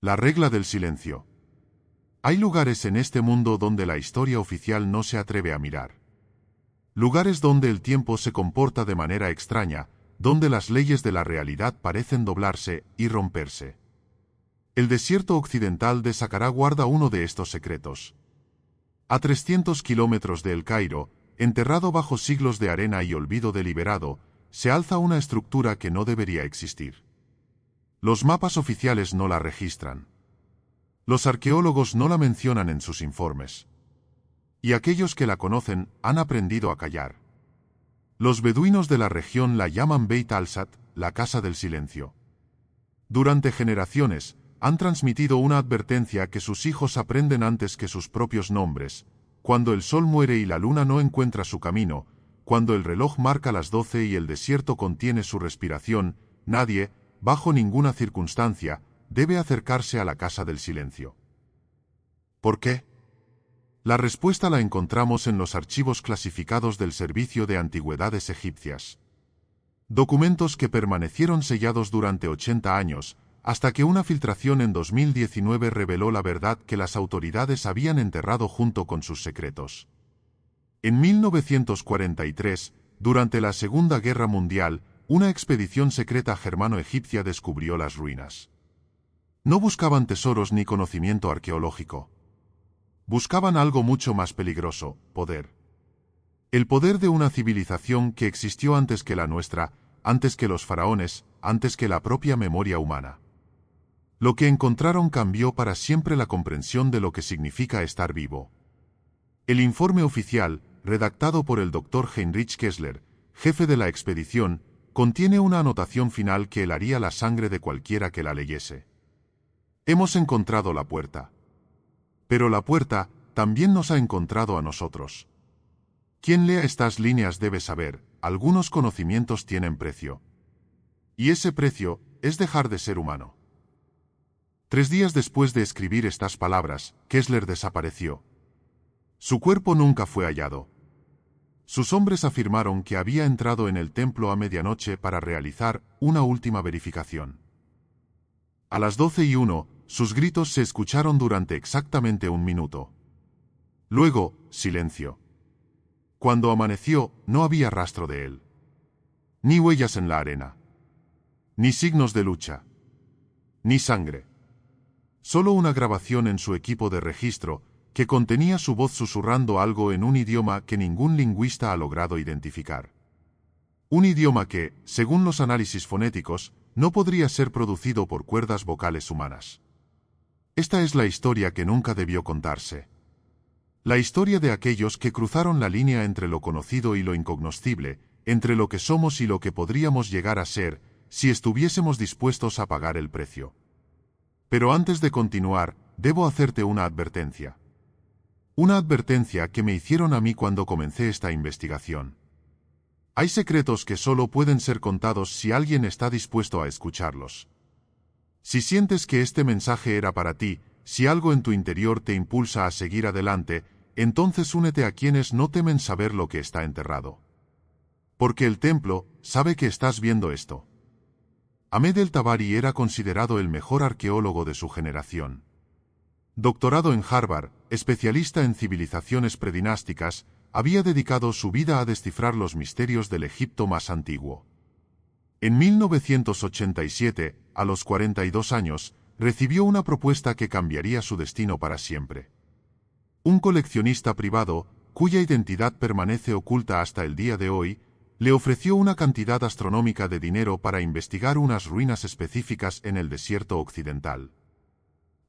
La regla del silencio. Hay lugares en este mundo donde la historia oficial no se atreve a mirar. Lugares donde el tiempo se comporta de manera extraña, donde las leyes de la realidad parecen doblarse y romperse. El desierto occidental de Saqqara guarda uno de estos secretos. A 300 kilómetros de El Cairo, enterrado bajo siglos de arena y olvido deliberado, se alza una estructura que no debería existir. Los mapas oficiales no la registran. Los arqueólogos no la mencionan en sus informes. Y aquellos que la conocen han aprendido a callar. Los beduinos de la región la llaman Beit al-Sat, la casa del silencio. Durante generaciones, han transmitido una advertencia que sus hijos aprenden antes que sus propios nombres. Cuando el sol muere y la luna no encuentra su camino, cuando el reloj marca las 12 y el desierto contiene su respiración, nadie, bajo ninguna circunstancia, debe acercarse a la casa del silencio. ¿Por qué? La respuesta la encontramos en los archivos clasificados del Servicio de Antigüedades Egipcias. Documentos que permanecieron sellados durante 80 años, hasta que una filtración en 2019 reveló la verdad que las autoridades habían enterrado junto con sus secretos. En 1943, durante la Segunda Guerra Mundial, una expedición secreta germano-egipcia descubrió las ruinas. No buscaban tesoros ni conocimiento arqueológico. Buscaban algo mucho más peligroso: poder. El poder de una civilización que existió antes que la nuestra, antes que los faraones, antes que la propia memoria humana. Lo que encontraron cambió para siempre la comprensión de lo que significa estar vivo. El informe oficial, redactado por el Dr. Heinrich Kessler, jefe de la expedición, contiene una anotación final que helaría la sangre de cualquiera que la leyese. Hemos encontrado la puerta. Pero la puerta también nos ha encontrado a nosotros. Quien lea estas líneas debe saber, algunos conocimientos tienen precio. Y ese precio es dejar de ser humano. 3 días después de escribir estas palabras, Kessler desapareció. Su cuerpo nunca fue hallado. Sus hombres afirmaron que había entrado en el templo a medianoche para realizar una última verificación. A las 12:01, sus gritos se escucharon durante exactamente 1 minuto. Luego, silencio. Cuando amaneció, no había rastro de él. Ni huellas en la arena. Ni signos de lucha. Ni sangre. Solo una grabación en su equipo de registro, que contenía su voz susurrando algo en un idioma que ningún lingüista ha logrado identificar. Un idioma que, según los análisis fonéticos, no podría ser producido por cuerdas vocales humanas. Esta es la historia que nunca debió contarse. La historia de aquellos que cruzaron la línea entre lo conocido y lo incognoscible, entre lo que somos y lo que podríamos llegar a ser, si estuviésemos dispuestos a pagar el precio. Pero antes de continuar, debo hacerte una advertencia. Una advertencia que me hicieron a mí cuando comencé esta investigación. Hay secretos que solo pueden ser contados si alguien está dispuesto a escucharlos. Si sientes que este mensaje era para ti, si algo en tu interior te impulsa a seguir adelante, entonces únete a quienes no temen saber lo que está enterrado. Porque el templo sabe que estás viendo esto. Ahmed el-Tabari era considerado el mejor arqueólogo de su generación. Doctorado en Harvard, especialista en civilizaciones predinásticas, había dedicado su vida a descifrar los misterios del Egipto más antiguo. En 1987, a los 42 años, recibió una propuesta que cambiaría su destino para siempre. Un coleccionista privado, cuya identidad permanece oculta hasta el día de hoy, le ofreció una cantidad astronómica de dinero para investigar unas ruinas específicas en el desierto occidental.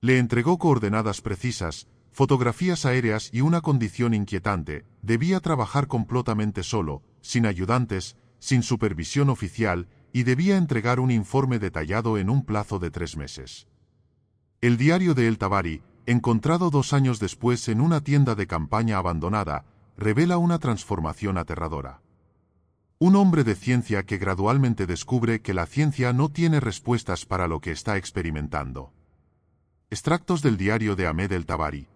Le entregó coordenadas precisas, fotografías aéreas y una condición inquietante: debía trabajar completamente solo, sin ayudantes, sin supervisión oficial, y debía entregar un informe detallado en un plazo de 3 meses. El diario de el-Tabari, encontrado 2 años después en una tienda de campaña abandonada, revela una transformación aterradora. Un hombre de ciencia que gradualmente descubre que la ciencia no tiene respuestas para lo que está experimentando. Extractos del diario de Ahmed el-Tabari.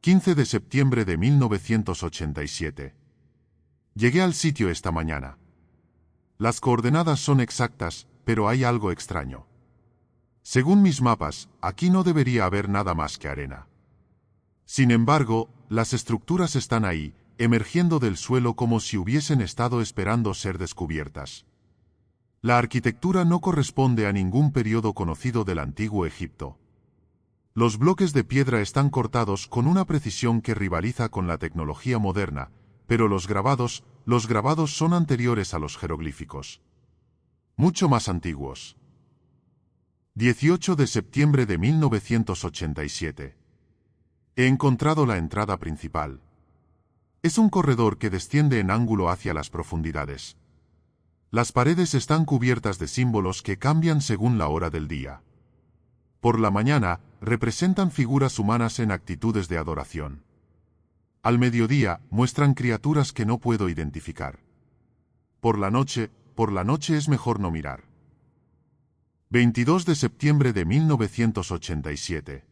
15 de septiembre de 1987. Llegué al sitio esta mañana. Las coordenadas son exactas, pero hay algo extraño. Según mis mapas, aquí no debería haber nada más que arena. Sin embargo, las estructuras están ahí, emergiendo del suelo como si hubiesen estado esperando ser descubiertas. La arquitectura no corresponde a ningún periodo conocido del antiguo Egipto. Los bloques de piedra están cortados con una precisión que rivaliza con la tecnología moderna, pero los grabados son anteriores a los jeroglíficos. Mucho más antiguos. 18 de septiembre de 1987. He encontrado la entrada principal. Es un corredor que desciende en ángulo hacia las profundidades. Las paredes están cubiertas de símbolos que cambian según la hora del día. Por la mañana, representan figuras humanas en actitudes de adoración. Al mediodía, muestran criaturas que no puedo identificar. Por la noche es mejor no mirar. 22 de septiembre de 1987.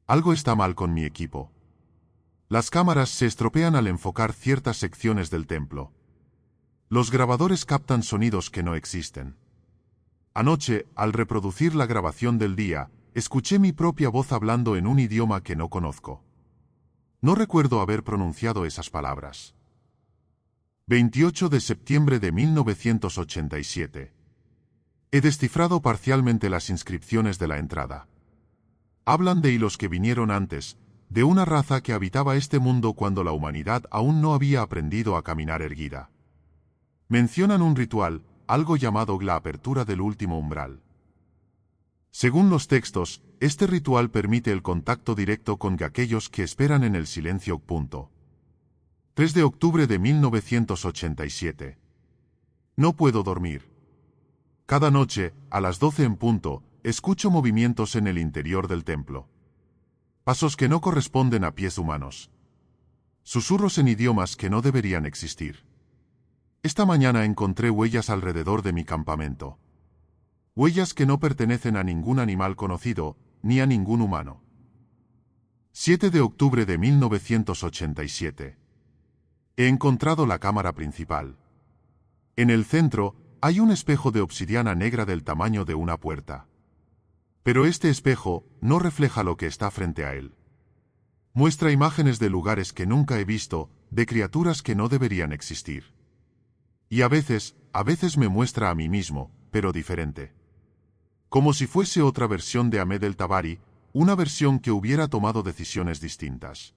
Algo está mal con mi equipo. Las cámaras se estropean al enfocar ciertas secciones del templo. Los grabadores captan sonidos que no existen. Anoche, al reproducir la grabación del día, escuché mi propia voz hablando en un idioma que no conozco. No recuerdo haber pronunciado esas palabras. 28 de septiembre de 1987. He descifrado parcialmente las inscripciones de la entrada. Hablan de hilos que vinieron antes, de una raza que habitaba este mundo cuando la humanidad aún no había aprendido a caminar erguida. Mencionan un ritual, algo llamado la apertura del último umbral. Según los textos, este ritual permite el contacto directo con aquellos que esperan en el silencio. 3 de octubre de 1987. No puedo dormir. Cada noche, a las 12 en punto, escucho movimientos en el interior del templo. Pasos que no corresponden a pies humanos. Susurros en idiomas que no deberían existir. Esta mañana encontré huellas alrededor de mi campamento. Huellas que no pertenecen a ningún animal conocido, ni a ningún humano. 7 de octubre de 1987. He encontrado la cámara principal. En el centro, hay un espejo de obsidiana negra del tamaño de una puerta. Pero este espejo no refleja lo que está frente a él. Muestra imágenes de lugares que nunca he visto, de criaturas que no deberían existir. Y a veces me muestra a mí mismo, pero diferente. Como si fuese otra versión de Ahmed el Tabari, una versión que hubiera tomado decisiones distintas.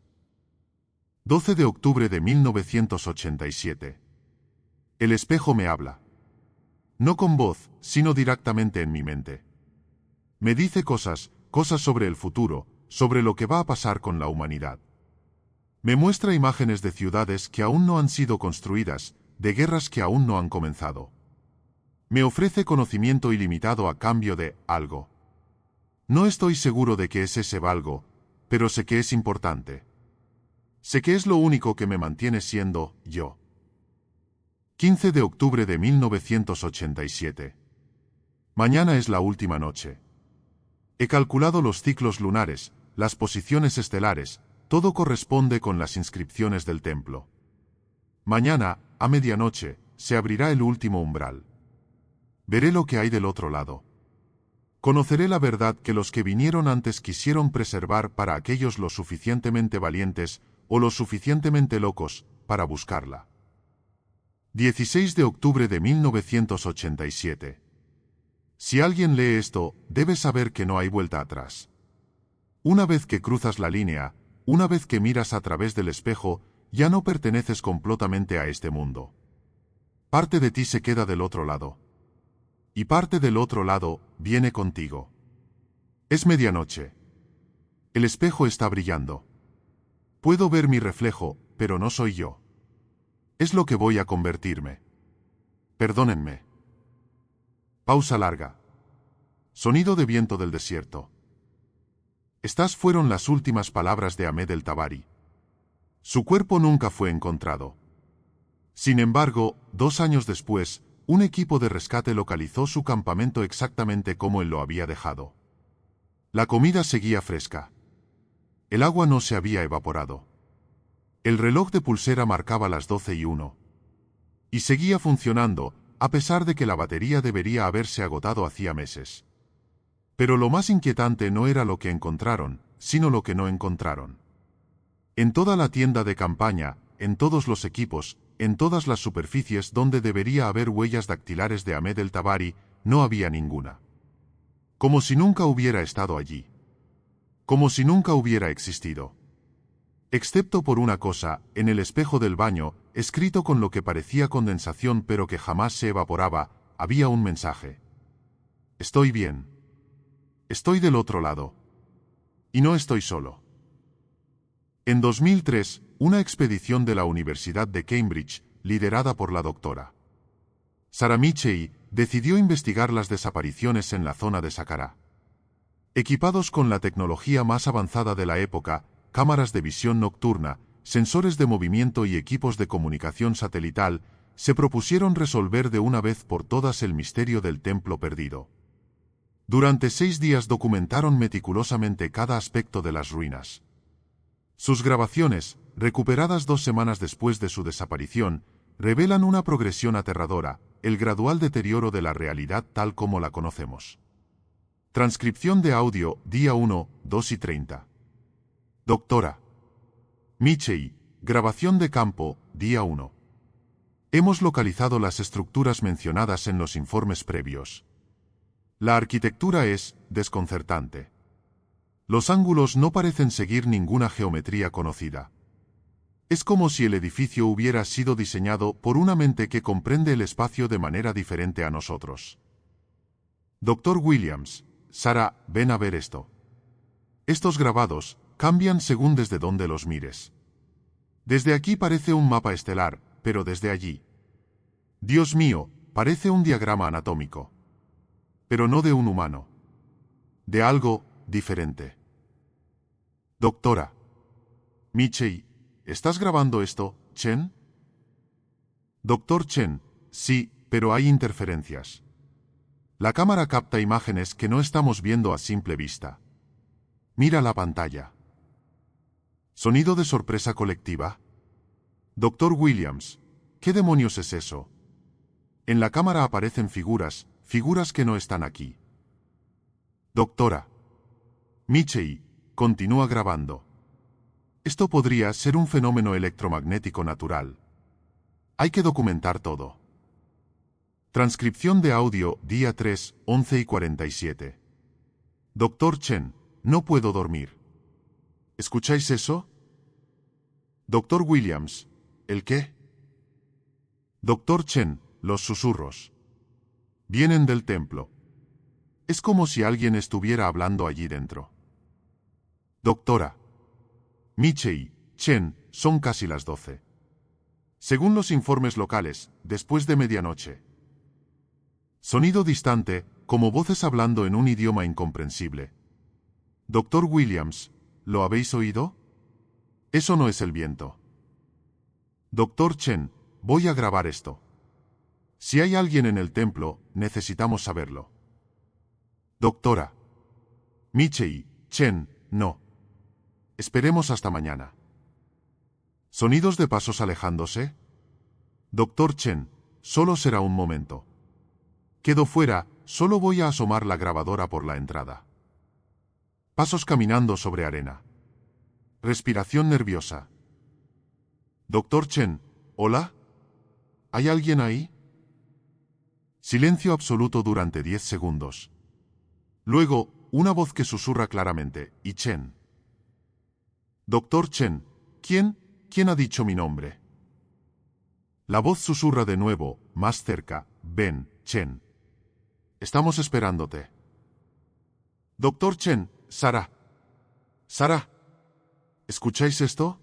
12 de octubre de 1987. El espejo me habla. No con voz, sino directamente en mi mente. Me dice cosas sobre el futuro, sobre lo que va a pasar con la humanidad. Me muestra imágenes de ciudades que aún no han sido construidas, de guerras que aún no han comenzado. Me ofrece conocimiento ilimitado a cambio de algo. No estoy seguro de qué es ese algo, pero sé que es importante. Sé que es lo único que me mantiene siendo yo. 15 de octubre de 1987. Mañana es la última noche. He calculado los ciclos lunares, las posiciones estelares, todo corresponde con las inscripciones del templo. Mañana, a medianoche, se abrirá el último umbral. Veré lo que hay del otro lado. Conoceré la verdad que los que vinieron antes quisieron preservar para aquellos lo suficientemente valientes o lo suficientemente locos para buscarla. 16 de octubre de 1987. Si alguien lee esto, debe saber que no hay vuelta atrás. Una vez que cruzas la línea, una vez que miras a través del espejo, ya no perteneces completamente a este mundo. Parte de ti se queda del otro lado. Y parte del otro lado viene contigo. Es medianoche. El espejo está brillando. Puedo ver mi reflejo, pero no soy yo. Es lo que voy a convertirme. Perdónenme. Pausa larga. Sonido de viento del desierto. Estas fueron las últimas palabras de Ahmed el Tabari. Su cuerpo nunca fue encontrado. Sin embargo, 2 años después, un equipo de rescate localizó su campamento exactamente como él lo había dejado. La comida seguía fresca. El agua no se había evaporado. El reloj de pulsera marcaba las 12:01. Y seguía funcionando, a pesar de que la batería debería haberse agotado hacía meses. Pero lo más inquietante no era lo que encontraron, sino lo que no encontraron. En toda la tienda de campaña, en todos los equipos, en todas las superficies donde debería haber huellas dactilares de Ahmed el Tabari, no había ninguna. Como si nunca hubiera estado allí. Como si nunca hubiera existido. Excepto por una cosa, en el espejo del baño, escrito con lo que parecía condensación pero que jamás se evaporaba, había un mensaje. Estoy bien. Estoy del otro lado. Y no estoy solo. En 2003, una expedición de la Universidad de Cambridge, liderada por la doctora Sarah Michei, decidió investigar las desapariciones en la zona de Saqqara. Equipados con la tecnología más avanzada de la época, cámaras de visión nocturna, sensores de movimiento y equipos de comunicación satelital, se propusieron resolver de una vez por todas el misterio del templo perdido. Durante 6 días documentaron meticulosamente cada aspecto de las ruinas. Sus grabaciones, recuperadas 2 semanas después de su desaparición, revelan una progresión aterradora, el gradual deterioro de la realidad tal como la conocemos. Transcripción de audio, día 1, 2 y 30. Doctora Michei, grabación de campo, día 1. Hemos localizado las estructuras mencionadas en los informes previos. La arquitectura es desconcertante. Los ángulos no parecen seguir ninguna geometría conocida. Es como si el edificio hubiera sido diseñado por una mente que comprende el espacio de manera diferente a nosotros. Dr. Williams, Sarah, ven a ver esto. Estos grabados cambian según desde donde los mires. Desde aquí parece un mapa estelar, pero desde allí. Dios mío, parece un diagrama anatómico. Pero no de un humano. De algo diferente. Doctora Michei, ¿estás grabando esto, Chen? Doctor Chen, sí, pero hay interferencias. La cámara capta imágenes que no estamos viendo a simple vista. Mira la pantalla. ¿Sonido de sorpresa colectiva? Doctor Williams, ¿qué demonios es eso? En la cámara aparecen figuras que no están aquí. Doctora Michei, continúa grabando. Esto podría ser un fenómeno electromagnético natural. Hay que documentar todo. Transcripción de audio, día 3, 11 y 47. Doctor Chen, no puedo dormir. ¿Escucháis eso? Doctor Williams, ¿el qué? Doctor Chen, los susurros. Vienen del templo. Es como si alguien estuviera hablando allí dentro. Doctora Michei, Chen, son casi las 12. Según los informes locales, después de medianoche. Sonido distante, como voces hablando en un idioma incomprensible. Doctor Williams, ¿lo habéis oído? Eso no es el viento. Doctor Chen, voy a grabar esto. Si hay alguien en el templo, necesitamos saberlo. Doctora Michei, Chen, no. Esperemos hasta mañana. ¿Sonidos de pasos alejándose? Doctor Chen, solo será un momento. Quedo fuera, solo voy a asomar la grabadora por la entrada. Pasos caminando sobre arena. Respiración nerviosa. Doctor Chen, ¿hola? ¿Hay alguien ahí? Silencio absoluto durante 10 segundos. Luego, una voz que susurra claramente, y Chen. Doctor Chen, ¿quién ha dicho mi nombre? La voz susurra de nuevo, más cerca, ven, Chen. Estamos esperándote. Doctor Chen, Sarah. Sarah. ¿Escucháis esto?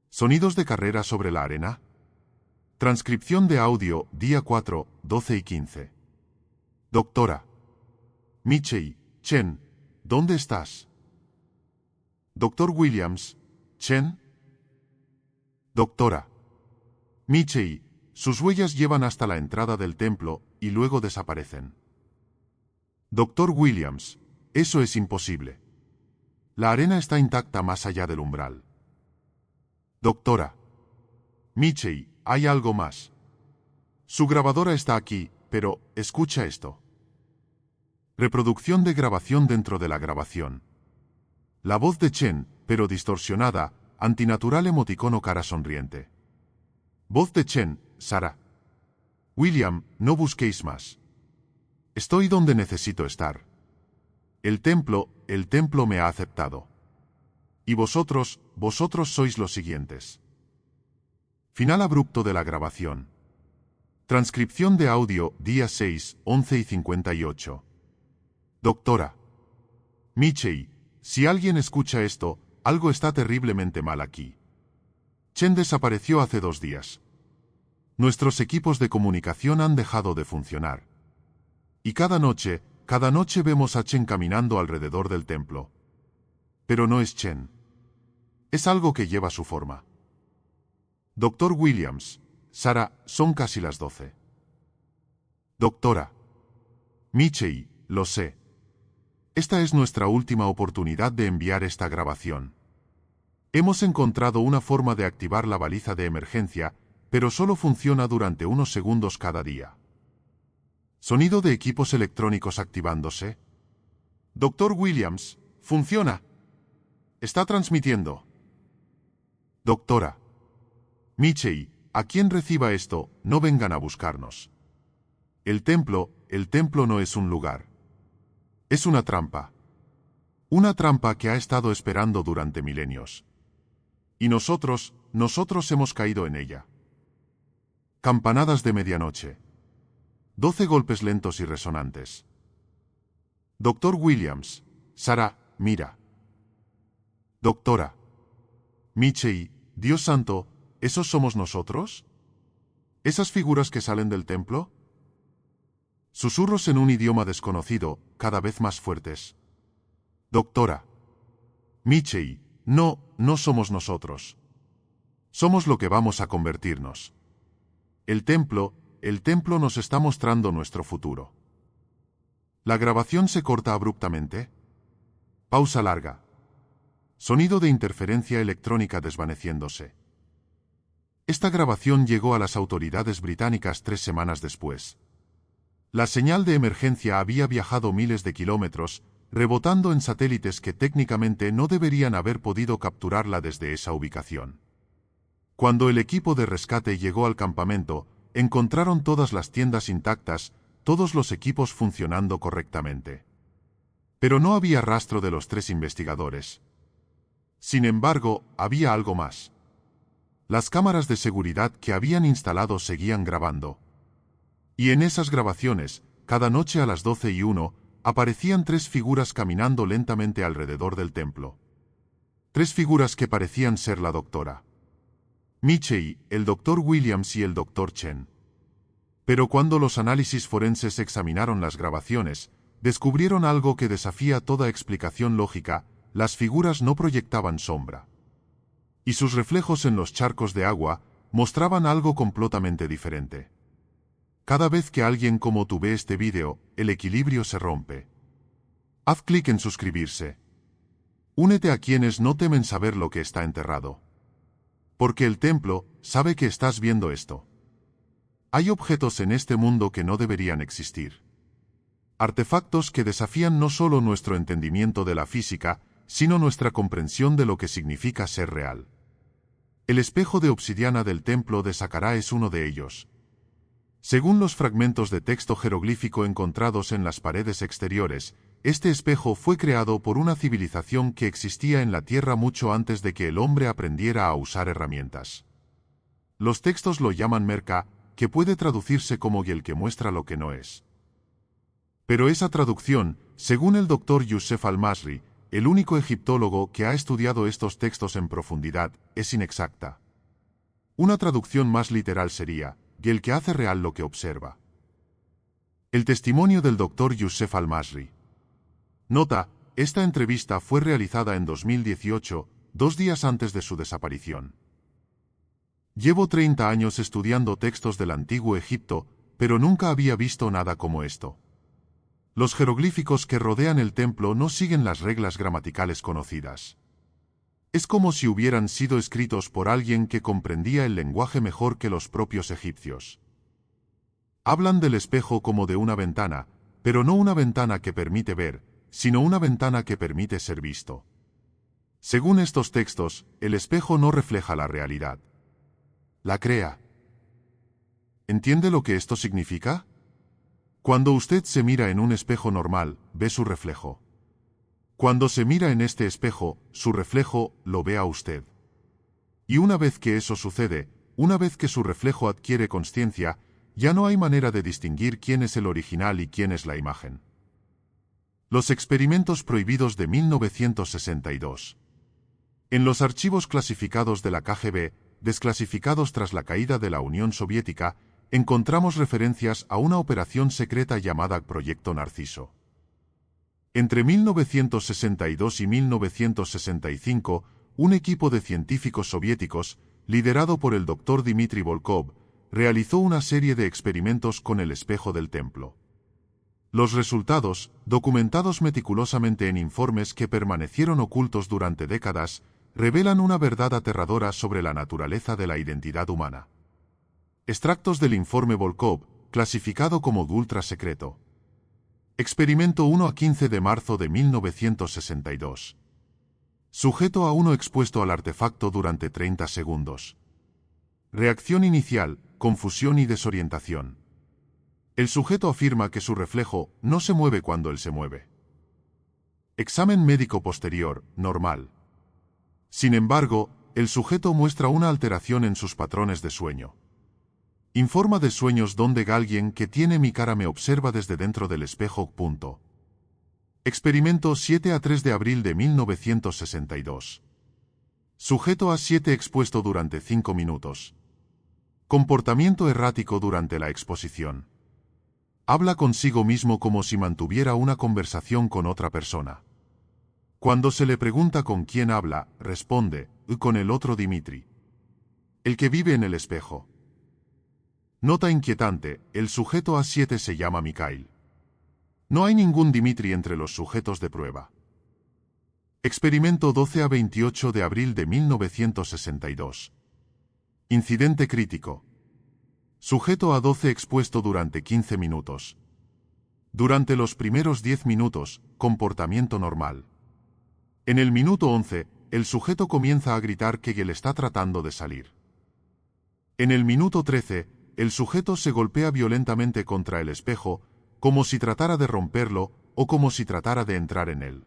Sonidos de carrera sobre la arena. Transcripción de audio, día 4, 12 y 15. Doctora Michei, Chen, ¿dónde estás? Doctor Williams, Chen. Doctora Michei, sus huellas llevan hasta la entrada del templo y luego desaparecen. Doctor Williams, eso es imposible. La arena está intacta más allá del umbral. Doctora Michei, hay algo más. Su grabadora está aquí, pero escucha esto. Reproducción de grabación dentro de la grabación. La voz de Chen, pero distorsionada, antinatural emoticono cara sonriente. Voz de Chen, Sara. William, no busquéis más. Estoy donde necesito estar. El templo me ha aceptado. Y vosotros sois los siguientes. Final abrupto de la grabación. Transcripción de audio, día 6, 11:58. Doctora Michei, si alguien escucha esto, algo está terriblemente mal aquí. Chen desapareció hace 2 días. Nuestros equipos de comunicación han dejado de funcionar. Y cada noche vemos a Chen caminando alrededor del templo. Pero no es Chen. Es algo que lleva su forma. Doctor Williams, Sara, son casi las 12. Doctora Michei, lo sé. Esta es nuestra última oportunidad de enviar esta grabación. Hemos encontrado una forma de activar la baliza de emergencia, pero solo funciona durante unos segundos cada día. Sonido de equipos electrónicos activándose. Doctor Williams, funciona. Está transmitiendo. Doctora Michei, a quien reciba esto, no vengan a buscarnos. El templo no es un lugar. Es una trampa. Una trampa que ha estado esperando durante milenios. Y nosotros hemos caído en ella. Campanadas de medianoche. 12 golpes lentos y resonantes. Doctor Williams, Sara, mira. Doctora Michei, Dios santo, ¿esos somos nosotros? ¿Esas figuras que salen del templo? Susurros en un idioma desconocido, cada vez más fuertes. Doctora Michei, no somos nosotros. Somos lo que vamos a convertirnos. El templo nos está mostrando nuestro futuro. La grabación se corta abruptamente. Pausa larga. Sonido de interferencia electrónica desvaneciéndose. Esta grabación llegó a las autoridades británicas 3 semanas después. La señal de emergencia había viajado miles de kilómetros, rebotando en satélites que técnicamente no deberían haber podido capturarla desde esa ubicación. Cuando el equipo de rescate llegó al campamento, encontraron todas las tiendas intactas, todos los equipos funcionando correctamente. Pero no había rastro de los 3 investigadores. Sin embargo, había algo más. Las cámaras de seguridad que habían instalado seguían grabando. Y en esas grabaciones, cada noche a las 12:01, aparecían 3 figuras caminando lentamente alrededor del templo. 3 figuras que parecían ser la doctora Michei, el doctor Williams y el doctor Chen. Pero cuando los análisis forenses examinaron las grabaciones, descubrieron algo que desafía toda explicación lógica: las figuras no proyectaban sombra. Y sus reflejos en los charcos de agua mostraban algo completamente diferente. Cada vez que alguien como tú ve este vídeo, el equilibrio se rompe. Haz clic en suscribirse. Únete a quienes no temen saber lo que está enterrado. Porque el templo sabe que estás viendo esto. Hay objetos en este mundo que no deberían existir. Artefactos que desafían no solo nuestro entendimiento de la física, sino nuestra comprensión de lo que significa ser real. El espejo de obsidiana del templo de Saqqara es uno de ellos. Según los fragmentos de texto jeroglífico encontrados en las paredes exteriores, este espejo fue creado por una civilización que existía en la Tierra mucho antes de que el hombre aprendiera a usar herramientas. Los textos lo llaman Merka, que puede traducirse como el que muestra lo que no es. Pero esa traducción, según el doctor Youssef al-Masri, el único egiptólogo que ha estudiado estos textos en profundidad, es inexacta. Una traducción más literal sería: y el que hace real lo que observa. El testimonio del doctor Youssef al-Masri. Nota: esta entrevista fue realizada en 2018, 2 días antes de su desaparición. Llevo 30 años estudiando textos del antiguo Egipto, pero nunca había visto nada como esto. Los jeroglíficos que rodean el templo no siguen las reglas gramaticales conocidas. Es como si hubieran sido escritos por alguien que comprendía el lenguaje mejor que los propios egipcios. Hablan del espejo como de una ventana, pero no una ventana que permite ver, sino una ventana que permite ser visto. Según estos textos, el espejo no refleja la realidad. La crea. ¿Entiende lo que esto significa? Cuando usted se mira en un espejo normal, ve su reflejo. Cuando se mira en este espejo, su reflejo lo ve a usted. Y una vez que eso sucede, una vez que su reflejo adquiere consciencia, ya no hay manera de distinguir quién es el original y quién es la imagen. Los experimentos prohibidos de 1962. En los archivos clasificados de la KGB, desclasificados tras la caída de la Unión Soviética, encontramos referencias a una operación secreta llamada Proyecto Narciso. Entre 1962 y 1965, un equipo de científicos soviéticos, liderado por el Dr. Dmitry Volkov, realizó una serie de experimentos con el espejo del templo. Los resultados, documentados meticulosamente en informes que permanecieron ocultos durante décadas, revelan una verdad aterradora sobre la naturaleza de la identidad humana. Extractos del informe Volkov, clasificado como ultra secreto. Experimento 1 a 15 de marzo de 1962. Sujeto a 1 expuesto al artefacto durante 30 segundos. Reacción inicial, confusión y desorientación. El sujeto afirma que su reflejo no se mueve cuando él se mueve. Examen médico posterior, normal. Sin embargo, el sujeto muestra una alteración en sus patrones de sueño. Informa de sueños donde alguien que tiene mi cara me observa desde dentro del espejo. Experimento 7 a 3 de abril de 1962. Sujeto a 7 expuesto durante 5 minutos. Comportamiento errático durante la exposición. Habla consigo mismo como si mantuviera una conversación con otra persona. Cuando se le pregunta con quién habla, responde, con el otro Dmitry. El que vive en el espejo. Nota inquietante, el sujeto A7 se llama Mikhail. No hay ningún Dmitry entre los sujetos de prueba. Experimento 12 a 28 de abril de 1962. Incidente crítico. Sujeto A12 expuesto durante 15 minutos. Durante los primeros 10 minutos, comportamiento normal. En el minuto 11, el sujeto comienza a gritar que él está tratando de salir. En el minuto 13, el sujeto se golpea violentamente contra el espejo, como si tratara de romperlo o como si tratara de entrar en él.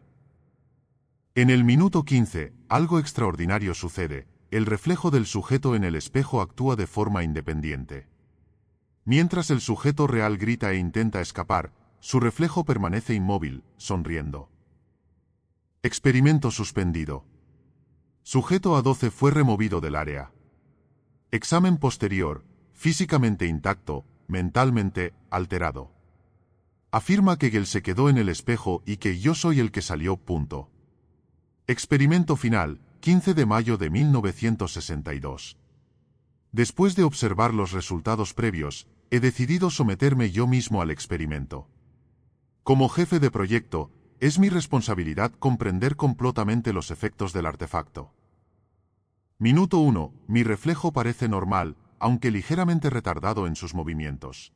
En el minuto 15, algo extraordinario sucede, el reflejo del sujeto en el espejo actúa de forma independiente. Mientras el sujeto real grita e intenta escapar, su reflejo permanece inmóvil, sonriendo. Experimento suspendido. Sujeto A12 fue removido del área. Examen posterior, físicamente intacto, mentalmente alterado. Afirma que él se quedó en el espejo y que yo soy el que salió. Experimento final, 15 de mayo de 1962. Después de observar los resultados previos, he decidido someterme yo mismo al experimento. Como jefe de proyecto, es mi responsabilidad comprender completamente los efectos del artefacto. Minuto 1. Mi reflejo parece normal, aunque ligeramente retardado en sus movimientos.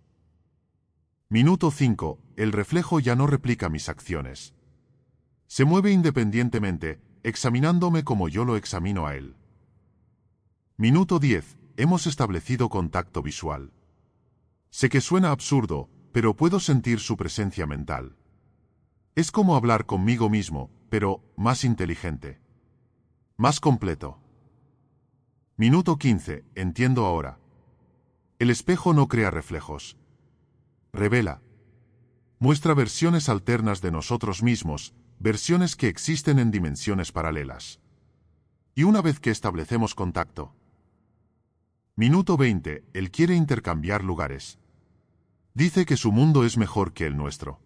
Minuto 5. El reflejo ya no replica mis acciones. Se mueve independientemente, examinándome como yo lo examino a él. Minuto 10. Hemos establecido contacto visual. Sé que suena absurdo, pero puedo sentir su presencia mental. Es como hablar conmigo mismo, pero más inteligente. Más completo. Minuto 15. Entiendo ahora. El espejo no crea reflejos. Revela. Muestra versiones alternas de nosotros mismos, versiones que existen en dimensiones paralelas. Y una vez que establecemos contacto. Minuto 20. Él quiere intercambiar lugares. Dice que su mundo es mejor que el nuestro.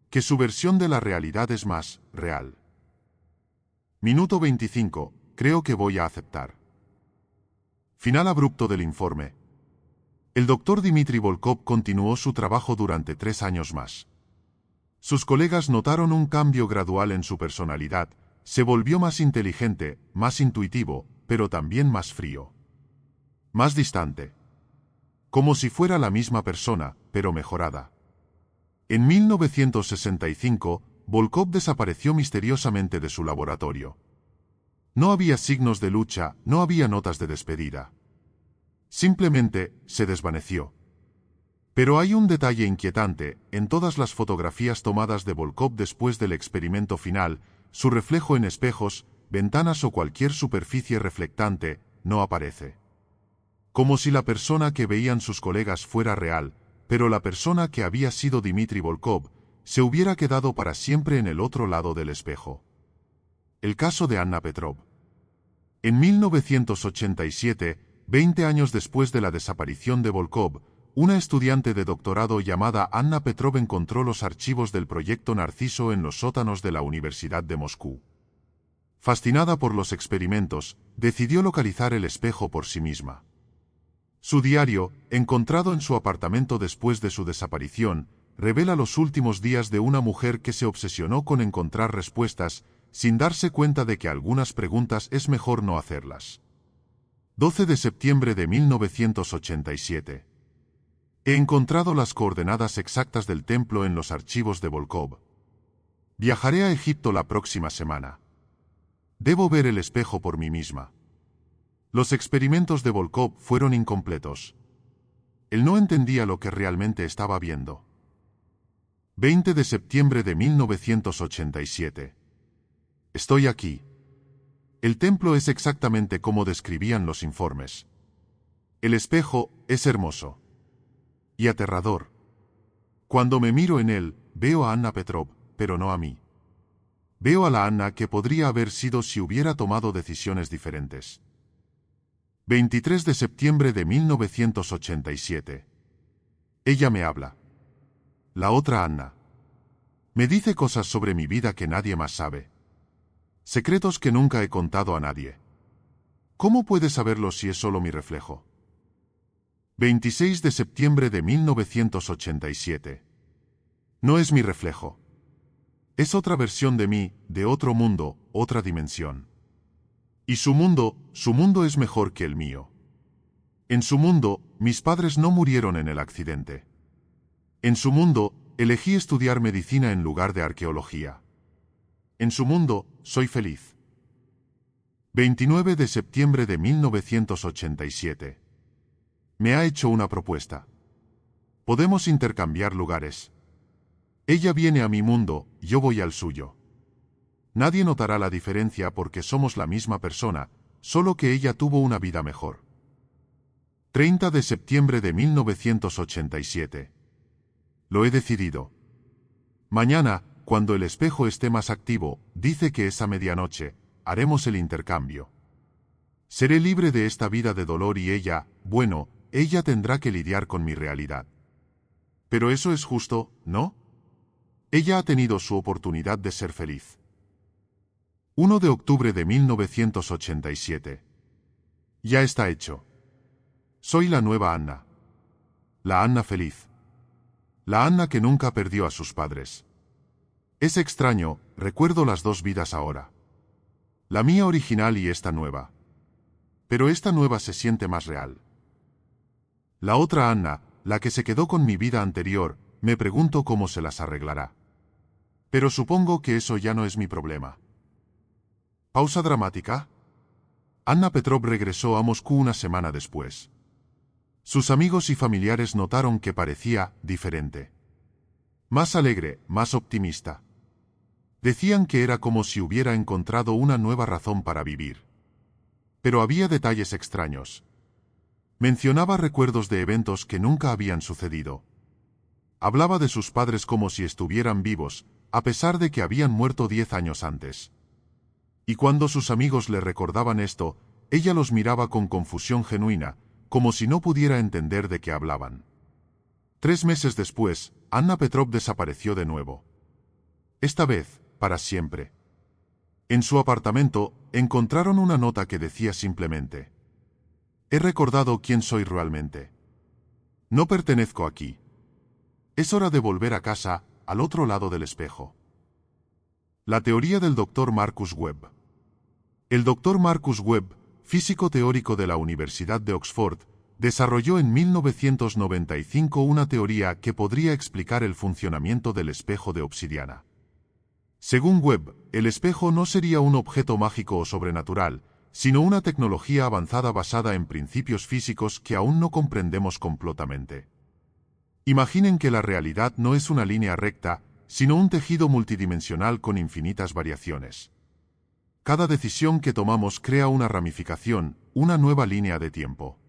Que su versión de la realidad es más real. Minuto 25. Creo que voy a aceptar. Final abrupto del informe. El Dr. Dmitry Volkov continuó su trabajo durante 3 años más. Sus colegas notaron un cambio gradual en su personalidad, se volvió más inteligente, más intuitivo, pero también más frío. Más distante. Como si fuera la misma persona, pero mejorada. En 1965, Volkov desapareció misteriosamente de su laboratorio. No había signos de lucha, no había notas de despedida. Simplemente, se desvaneció. Pero hay un detalle inquietante: en todas las fotografías tomadas de Volkov después del experimento final, su reflejo en espejos, ventanas o cualquier superficie reflectante, no aparece. Como si la persona que veían sus colegas fuera real, pero la persona que había sido Dmitry Volkov, se hubiera quedado para siempre en el otro lado del espejo. El caso de Anna Petrov. En 1987, 20 años después de la desaparición de Volkov, una estudiante de doctorado llamada Anna Petrov encontró los archivos del proyecto Narciso en los sótanos de la Universidad de Moscú. Fascinada por los experimentos, decidió localizar el espejo por sí misma. Su diario, encontrado en su apartamento después de su desaparición, revela los últimos días de una mujer que se obsesionó con encontrar respuestas, sin darse cuenta de que algunas preguntas es mejor no hacerlas. 12 de septiembre de 1987. He encontrado las coordenadas exactas del templo en los archivos de Volkov. Viajaré a Egipto la próxima semana. Debo ver el espejo por mí misma. Los experimentos de Volkov fueron incompletos. Él no entendía lo que realmente estaba viendo. 20 de septiembre de 1987. Estoy aquí. El templo es exactamente como describían los informes. El espejo es hermoso. Y aterrador. Cuando me miro en él, veo a Anna Petrov, pero no a mí. Veo a la Anna que podría haber sido si hubiera tomado decisiones diferentes. 23 de septiembre de 1987. Ella me habla. La otra Anna. Me dice cosas sobre mi vida que nadie más sabe. Secretos que nunca he contado a nadie. ¿Cómo puede saberlo si es solo mi reflejo? 26 de septiembre de 1987. No es mi reflejo. Es otra versión de mí, de otro mundo, otra dimensión. Y su mundo es mejor que el mío. En su mundo, mis padres no murieron en el accidente. En su mundo, elegí estudiar medicina en lugar de arqueología. En su mundo, soy feliz. 29 de septiembre de 1987. Me ha hecho una propuesta. Podemos intercambiar lugares. Ella viene a mi mundo, yo voy al suyo. Nadie notará la diferencia porque somos la misma persona, solo que ella tuvo una vida mejor. 30 de septiembre de 1987. Lo he decidido. Mañana, cuando el espejo esté más activo, dice que es a medianoche, haremos el intercambio. Seré libre de esta vida de dolor y ella, bueno, ella tendrá que lidiar con mi realidad. Pero eso es justo, ¿no? Ella ha tenido su oportunidad de ser feliz. 1 de octubre de 1987. Ya está hecho. Soy la nueva Anna. La Anna feliz. La Anna que nunca perdió a sus padres. Es extraño, recuerdo las dos vidas ahora. La mía original y esta nueva. Pero esta nueva se siente más real. La otra Anna, la que se quedó con mi vida anterior, me pregunto cómo se las arreglará. Pero supongo que eso ya no es mi problema. Pausa dramática. Anna Petrov regresó a Moscú una semana después. Sus amigos y familiares notaron que parecía diferente. Más alegre, más optimista. Decían que era como si hubiera encontrado una nueva razón para vivir. Pero había detalles extraños. Mencionaba recuerdos de eventos que nunca habían sucedido. Hablaba de sus padres como si estuvieran vivos, a pesar de que habían muerto 10 años antes. Y cuando sus amigos le recordaban esto, ella los miraba con confusión genuina, como si no pudiera entender de qué hablaban. 3 meses después, Anna Petrov desapareció de nuevo. Esta vez, para siempre. En su apartamento, encontraron una nota que decía simplemente: he recordado quién soy realmente. No pertenezco aquí. Es hora de volver a casa, al otro lado del espejo. La teoría del Dr. Marcus Webb. El Dr. Marcus Webb, físico teórico de la Universidad de Oxford, desarrolló en 1995 una teoría que podría explicar el funcionamiento del espejo de obsidiana. Según Webb, el espejo no sería un objeto mágico o sobrenatural, sino una tecnología avanzada basada en principios físicos que aún no comprendemos completamente. Imaginen que la realidad no es una línea recta, sino un tejido multidimensional con infinitas variaciones. Cada decisión que tomamos crea una ramificación, una nueva línea de tiempo.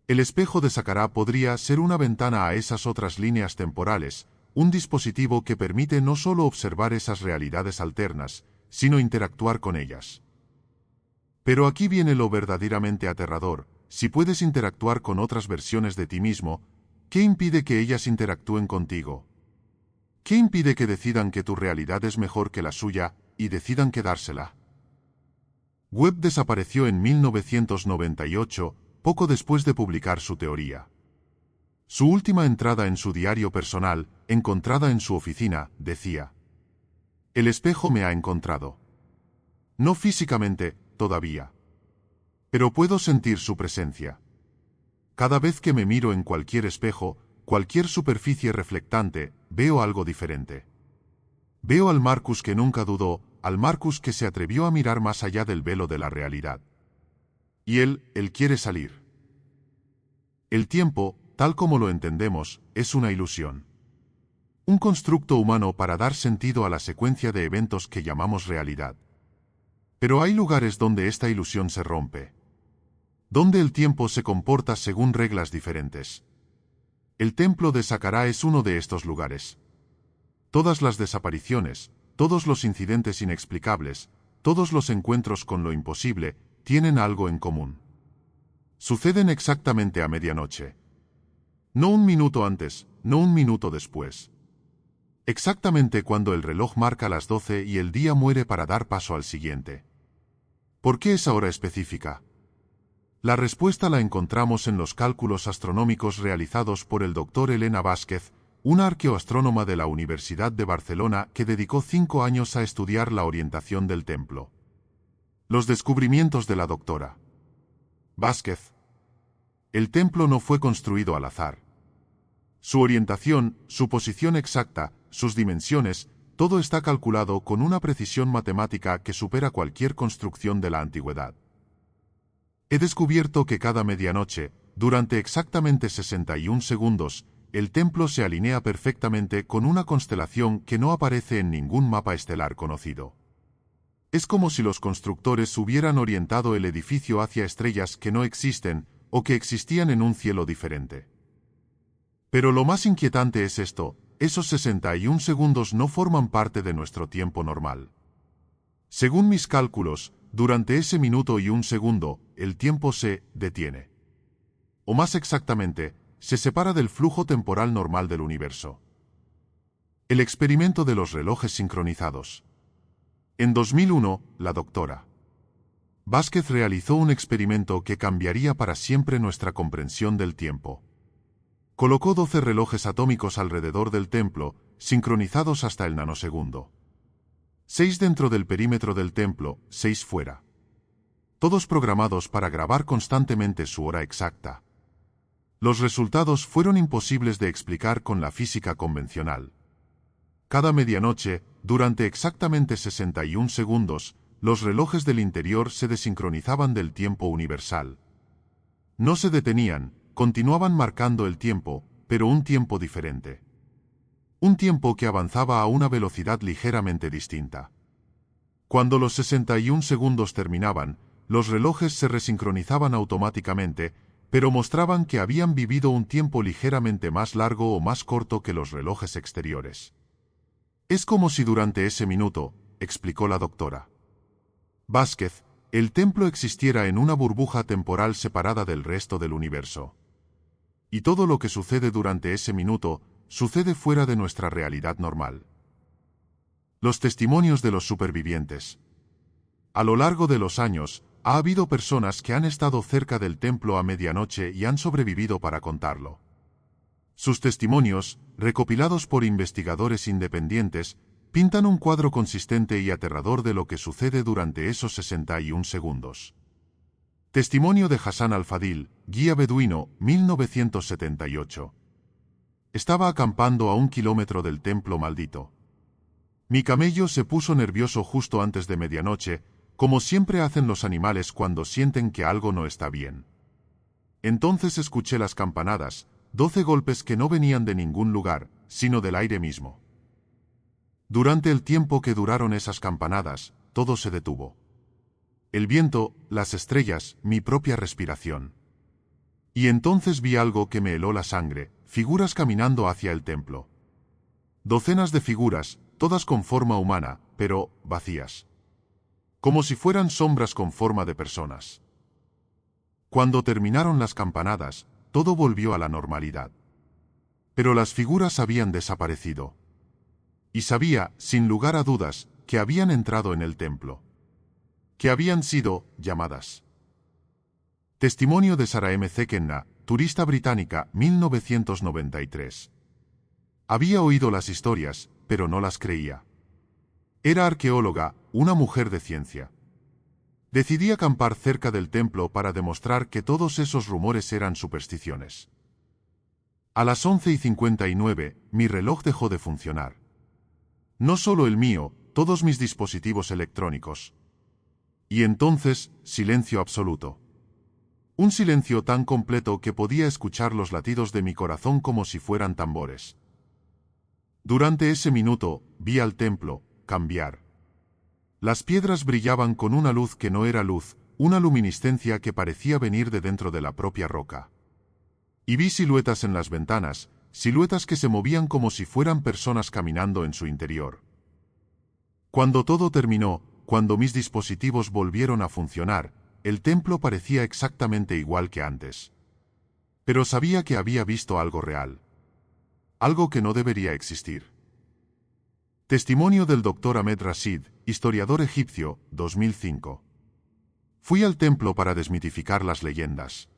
El espejo de Saqqara podría ser una ventana a esas otras líneas temporales, un dispositivo que permite no solo observar esas realidades alternas, sino interactuar con ellas. Pero aquí viene lo verdaderamente aterrador: si puedes interactuar con otras versiones de ti mismo, ¿qué impide que ellas interactúen contigo? ¿Qué impide que decidan que tu realidad es mejor que la suya y decidan quedársela? Webb desapareció en 1998, poco después de publicar su teoría. Su última entrada en su diario personal, encontrada en su oficina, decía: "El espejo me ha encontrado. No físicamente, todavía. Pero puedo sentir su presencia. Cada vez que me miro en cualquier espejo, cualquier superficie reflectante, veo algo diferente. Veo al Marcus que nunca dudó, al Marcus que se atrevió a mirar más allá del velo de la realidad. Y él quiere salir". El tiempo, tal como lo entendemos, es una ilusión. Un constructo humano para dar sentido a la secuencia de eventos que llamamos realidad. Pero hay lugares donde esta ilusión se rompe. Donde el tiempo se comporta según reglas diferentes. El templo de Saqqara es uno de estos lugares. Todas las desapariciones, todos los incidentes inexplicables, todos los encuentros con lo imposible, tienen algo en común. Suceden exactamente a medianoche. No un minuto antes, no un minuto después. Exactamente cuando el reloj marca las 12 y el día muere para dar paso al siguiente. ¿Por qué esa hora específica? La respuesta la encontramos en los cálculos astronómicos realizados por el Dr. Elena Vázquez, una arqueoastrónoma de la Universidad de Barcelona que dedicó 5 años a estudiar la orientación del templo. Los descubrimientos de la doctora Vázquez. El templo no fue construido al azar. Su orientación, su posición exacta, sus dimensiones, todo está calculado con una precisión matemática que supera cualquier construcción de la antigüedad. He descubierto que cada medianoche, durante exactamente 61 segundos, el templo se alinea perfectamente con una constelación que no aparece en ningún mapa estelar conocido. Es como si los constructores hubieran orientado el edificio hacia estrellas que no existen o que existían en un cielo diferente. Pero lo más inquietante es esto: esos 61 segundos no forman parte de nuestro tiempo normal. Según mis cálculos, durante ese minuto y un segundo, el tiempo se detiene. O más exactamente, se separa del flujo temporal normal del universo. El experimento de los relojes sincronizados. En 2001, la doctora Vázquez realizó un experimento que cambiaría para siempre nuestra comprensión del tiempo. Colocó 12 relojes atómicos alrededor del templo, sincronizados hasta el nanosegundo. 6 dentro del perímetro del templo, 6 fuera. Todos programados para grabar constantemente su hora exacta. Los resultados fueron imposibles de explicar con la física convencional. Cada medianoche, durante exactamente 61 segundos, los relojes del interior se desincronizaban del tiempo universal. No se detenían, continuaban marcando el tiempo, pero un tiempo diferente. Un tiempo que avanzaba a una velocidad ligeramente distinta. Cuando los 61 segundos terminaban, los relojes se resincronizaban automáticamente, pero mostraban que habían vivido un tiempo ligeramente más largo o más corto que los relojes exteriores. Es como si durante ese minuto, explicó la doctora Vázquez, el templo existiera en una burbuja temporal separada del resto del universo. Y todo lo que sucede durante ese minuto, sucede fuera de nuestra realidad normal. Los testimonios de los supervivientes. A lo largo de los años, ha habido personas que han estado cerca del templo a medianoche y han sobrevivido para contarlo. Sus testimonios, recopilados por investigadores independientes, pintan un cuadro consistente y aterrador de lo que sucede durante esos 61 segundos. Testimonio de Hassan al-Fadil, guía beduino, 1978. Estaba acampando a 1 kilómetro del templo maldito. Mi camello se puso nervioso justo antes de medianoche, como siempre hacen los animales cuando sienten que algo no está bien. Entonces escuché las campanadas, 12 golpes que no venían de ningún lugar, sino del aire mismo. Durante el tiempo que duraron esas campanadas, todo se detuvo. El viento, las estrellas, mi propia respiración. Y entonces vi algo que me heló la sangre, figuras caminando hacia el templo. Docenas de figuras, todas con forma humana, pero vacías. Como si fueran sombras con forma de personas. Cuando terminaron las campanadas, todo volvió a la normalidad. Pero las figuras habían desaparecido. Y sabía, sin lugar a dudas, que habían entrado en el templo. Que habían sido llamadas. Testimonio de Sarah M. Zekenna, turista británica, 1993. Había oído las historias, pero no las creía. Era arqueóloga, una mujer de ciencia. Decidí acampar cerca del templo para demostrar que todos esos rumores eran supersticiones. A las 11:59, mi reloj dejó de funcionar. No solo el mío, todos mis dispositivos electrónicos. Y entonces, silencio absoluto. Un silencio tan completo que podía escuchar los latidos de mi corazón como si fueran tambores. Durante ese minuto, vi al templo cambiar. Las piedras brillaban con una luz que no era luz, una luminiscencia que parecía venir de dentro de la propia roca. Y vi siluetas en las ventanas, siluetas que se movían como si fueran personas caminando en su interior. Cuando todo terminó, cuando mis dispositivos volvieron a funcionar, el templo parecía exactamente igual que antes. Pero sabía que había visto algo real. Algo que no debería existir. Testimonio del Dr. Ahmed Rashid, historiador egipcio, 2005. Fui al templo para desmitificar las leyendas.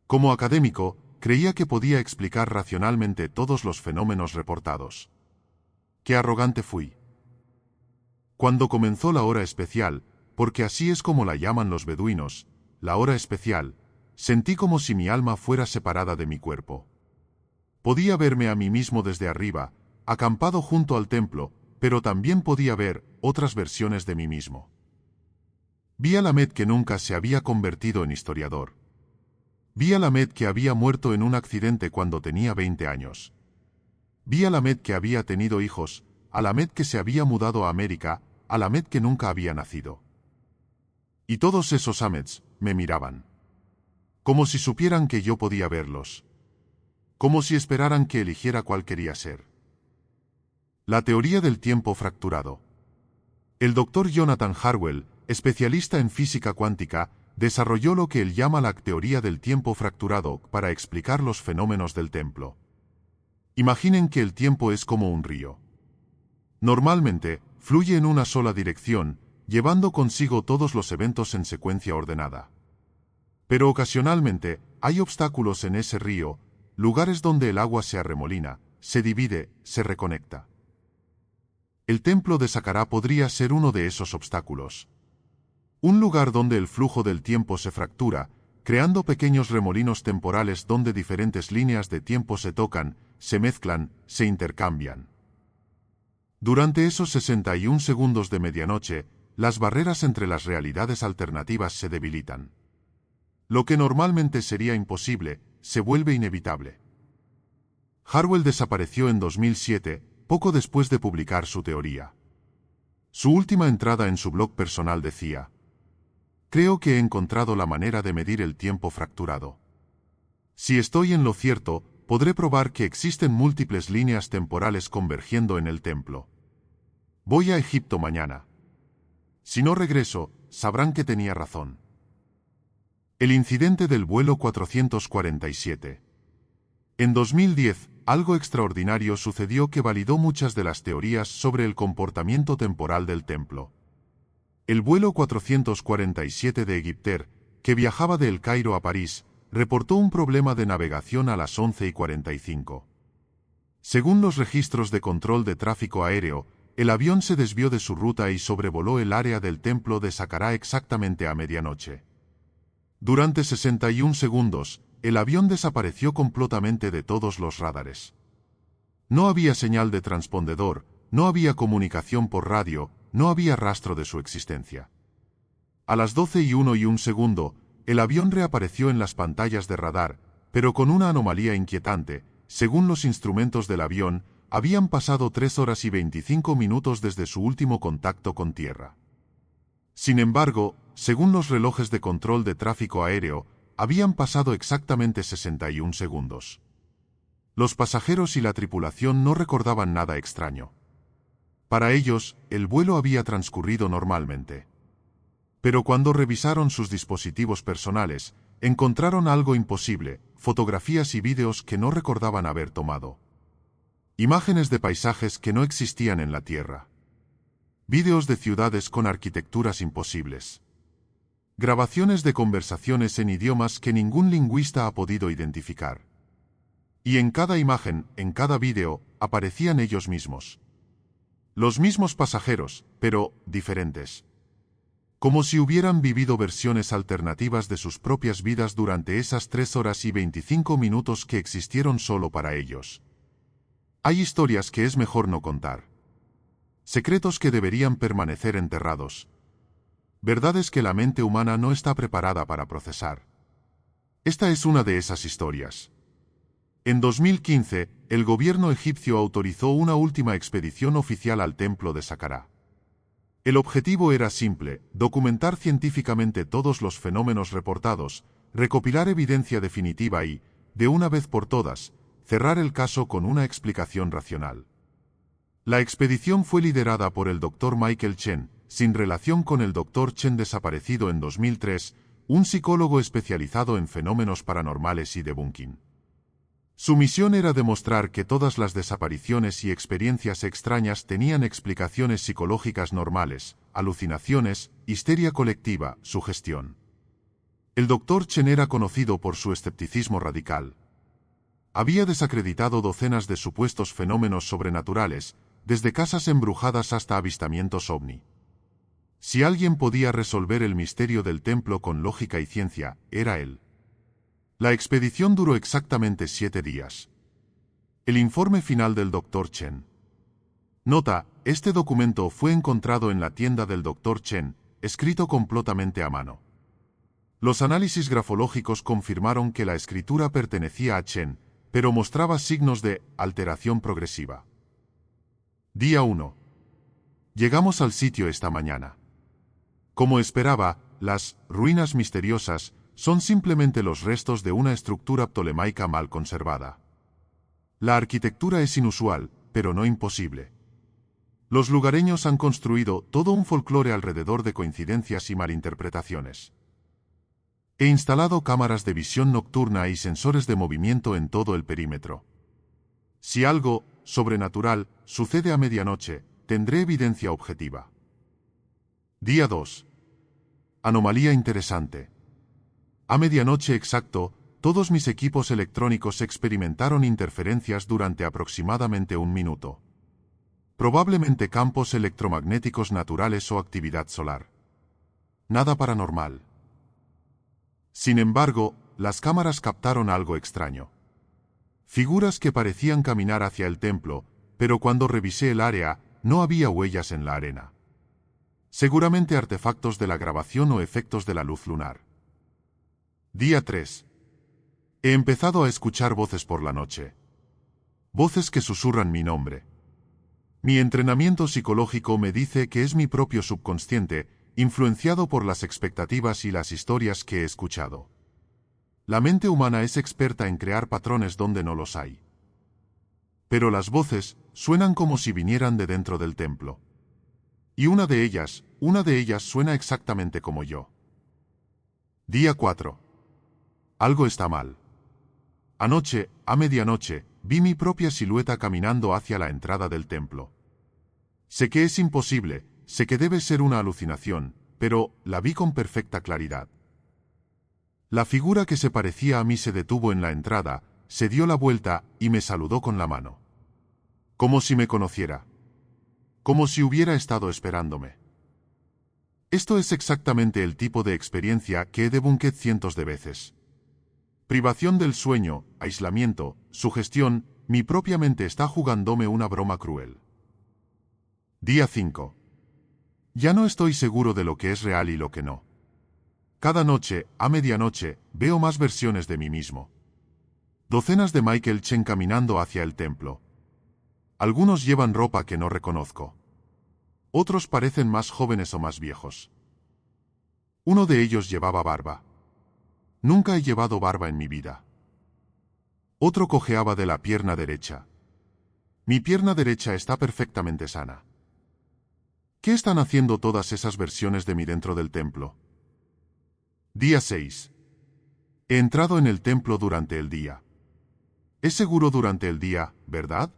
Como académico, creía que podía explicar racionalmente todos los fenómenos reportados. ¡Qué arrogante fui! Cuando comenzó la hora especial, porque así es como la llaman los beduinos, la hora especial, sentí como si mi alma fuera separada de mi cuerpo. Podía verme a mí mismo desde arriba, acampado junto al templo, pero también podía ver otras versiones de mí mismo. Vi al Ahmed que nunca se había convertido en historiador. Vi al Ahmed que había muerto en un accidente cuando tenía 20 años. Vi al Ahmed que había tenido hijos, al Ahmed que se había mudado a América, al Ahmed que nunca había nacido. Y todos esos Ahmeds me miraban. Como si supieran que yo podía verlos. Como si esperaran que eligiera cuál quería ser. La teoría del tiempo fracturado. El Dr. Jonathan Harwell, especialista en física cuántica, desarrolló lo que él llama la teoría del tiempo fracturado para explicar los fenómenos del templo. Imaginen que el tiempo es como un río. Normalmente, fluye en una sola dirección, llevando consigo todos los eventos en secuencia ordenada. Pero ocasionalmente, hay obstáculos en ese río, lugares donde el agua se arremolina, se divide, se reconecta. El templo de Saqqara podría ser uno de esos obstáculos. Un lugar donde el flujo del tiempo se fractura, creando pequeños remolinos temporales donde diferentes líneas de tiempo se tocan, se mezclan, se intercambian. Durante esos 61 segundos de medianoche, las barreras entre las realidades alternativas se debilitan. Lo que normalmente sería imposible, se vuelve inevitable. Harwell desapareció en 2007, poco después de publicar su teoría. Su última entrada en su blog personal decía: "Creo que he encontrado la manera de medir el tiempo fracturado. Si estoy en lo cierto, podré probar que existen múltiples líneas temporales convergiendo en el templo. Voy a Egipto mañana. Si no regreso, sabrán que tenía razón". El incidente del vuelo 447. En 2010, algo extraordinario sucedió que validó muchas de las teorías sobre el comportamiento temporal del templo. El vuelo 447 de Egyptair, que viajaba de El Cairo a París, reportó un problema de navegación a las 11:45. Según los registros de control de tráfico aéreo, el avión se desvió de su ruta y sobrevoló el área del templo de Saqqara exactamente a medianoche. Durante 61 segundos, el avión desapareció completamente de todos los radares. No había señal de transpondedor, no había comunicación por radio, no había rastro de su existencia. A las 12:01, el avión reapareció en las pantallas de radar, pero con una anomalía inquietante. Según los instrumentos del avión, habían pasado 3 horas y 25 minutos desde su último contacto con tierra. Sin embargo, según los relojes de control de tráfico aéreo, habían pasado exactamente 61 segundos. Los pasajeros y la tripulación no recordaban nada extraño. Para ellos, el vuelo había transcurrido normalmente. Pero cuando revisaron sus dispositivos personales, encontraron algo imposible: fotografías y vídeos que no recordaban haber tomado. Imágenes de paisajes que no existían en la Tierra. Vídeos de ciudades con arquitecturas imposibles. Grabaciones de conversaciones en idiomas que ningún lingüista ha podido identificar. Y en cada imagen, en cada vídeo, aparecían ellos mismos. Los mismos pasajeros, pero diferentes. Como si hubieran vivido versiones alternativas de sus propias vidas durante esas 3 horas y 25 minutos que existieron solo para ellos. Hay historias que es mejor no contar. Secretos que deberían permanecer enterrados. Verdades que la mente humana no está preparada para procesar. Esta es una de esas historias. En 2015, el gobierno egipcio autorizó una última expedición oficial al templo de Saqqara. El objetivo era simple: documentar científicamente todos los fenómenos reportados, recopilar evidencia definitiva y, de una vez por todas, cerrar el caso con una explicación racional. La expedición fue liderada por el Dr. Michael Chen, sin relación con el Dr. Chen desaparecido en 2003, un psicólogo especializado en fenómenos paranormales y debunking. Su misión era demostrar que todas las desapariciones y experiencias extrañas tenían explicaciones psicológicas normales: alucinaciones, histeria colectiva, sugestión. El Dr. Chen era conocido por su escepticismo radical. Había desacreditado docenas de supuestos fenómenos sobrenaturales, desde casas embrujadas hasta avistamientos ovni. Si alguien podía resolver el misterio del templo con lógica y ciencia, era él. La expedición duró exactamente 7 días. El informe final del Dr. Chen. Nota: este documento fue encontrado en la tienda del Dr. Chen, escrito completamente a mano. Los análisis grafológicos confirmaron que la escritura pertenecía a Chen, pero mostraba signos de alteración progresiva. Día 1. Llegamos al sitio esta mañana. Como esperaba, las ruinas misteriosas son simplemente los restos de una estructura ptolemaica mal conservada. La arquitectura es inusual, pero no imposible. Los lugareños han construido todo un folclore alrededor de coincidencias y malinterpretaciones. He instalado cámaras de visión nocturna y sensores de movimiento en todo el perímetro. Si algo sobrenatural sucede a medianoche, tendré evidencia objetiva. Día 2. Anomalía interesante. A medianoche exacto, todos mis equipos electrónicos experimentaron interferencias durante aproximadamente 1 minuto. Probablemente campos electromagnéticos naturales o actividad solar. Nada paranormal. Sin embargo, las cámaras captaron algo extraño. Figuras que parecían caminar hacia el templo, pero cuando revisé el área, no había huellas en la arena. Seguramente artefactos de la grabación o efectos de la luz lunar. Día 3. He empezado a escuchar voces por la noche. Voces que susurran mi nombre. Mi entrenamiento psicológico me dice que es mi propio subconsciente, influenciado por las expectativas y las historias que he escuchado. La mente humana es experta en crear patrones donde no los hay. Pero las voces suenan como si vinieran de dentro del templo. Y una de ellas suena exactamente como yo. Día 4. Algo está mal. Anoche, a medianoche, vi mi propia silueta caminando hacia la entrada del templo. Sé que es imposible, sé que debe ser una alucinación, pero la vi con perfecta claridad. La figura que se parecía a mí se detuvo en la entrada, se dio la vuelta y me saludó con la mano. Como si me conociera. Como si hubiera estado esperándome. Esto es exactamente el tipo de experiencia que he debunked cientos de veces. Privación del sueño, aislamiento, sugestión, mi propia mente está jugándome una broma cruel. Día 5. Ya no estoy seguro de lo que es real y lo que no. Cada noche, a medianoche, veo más versiones de mí mismo. Docenas de Michael Chen caminando hacia el templo. Algunos llevan ropa que no reconozco. Otros parecen más jóvenes o más viejos. Uno de ellos llevaba barba. Nunca he llevado barba en mi vida. Otro cojeaba de la pierna derecha. Mi pierna derecha está perfectamente sana. ¿Qué están haciendo todas esas versiones de mí dentro del templo? Día 6. He entrado en el templo durante el día. Es seguro durante el día, ¿verdad?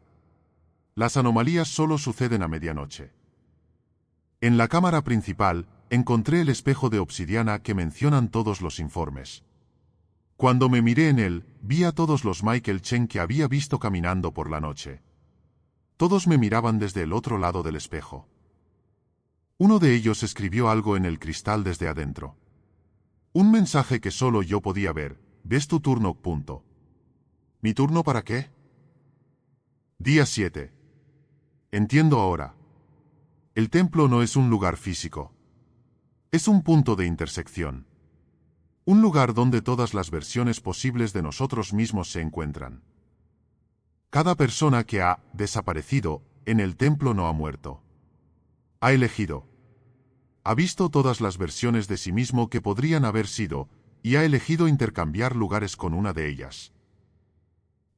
Las anomalías solo suceden a medianoche. En la cámara principal, encontré el espejo de obsidiana que mencionan todos los informes. Cuando me miré en él, vi a todos los Michael Chen que había visto caminando por la noche. Todos me miraban desde el otro lado del espejo. Uno de ellos escribió algo en el cristal desde adentro. Un mensaje que solo yo podía ver. ¿Ves tu turno? Punto. ¿Mi turno para qué? Día 7. Entiendo ahora. El templo no es un lugar físico. Es un punto de intersección. Un lugar donde todas las versiones posibles de nosotros mismos se encuentran. Cada persona que ha desaparecido en el templo no ha muerto. Ha elegido. Ha visto todas las versiones de sí mismo que podrían haber sido, y ha elegido intercambiar lugares con una de ellas.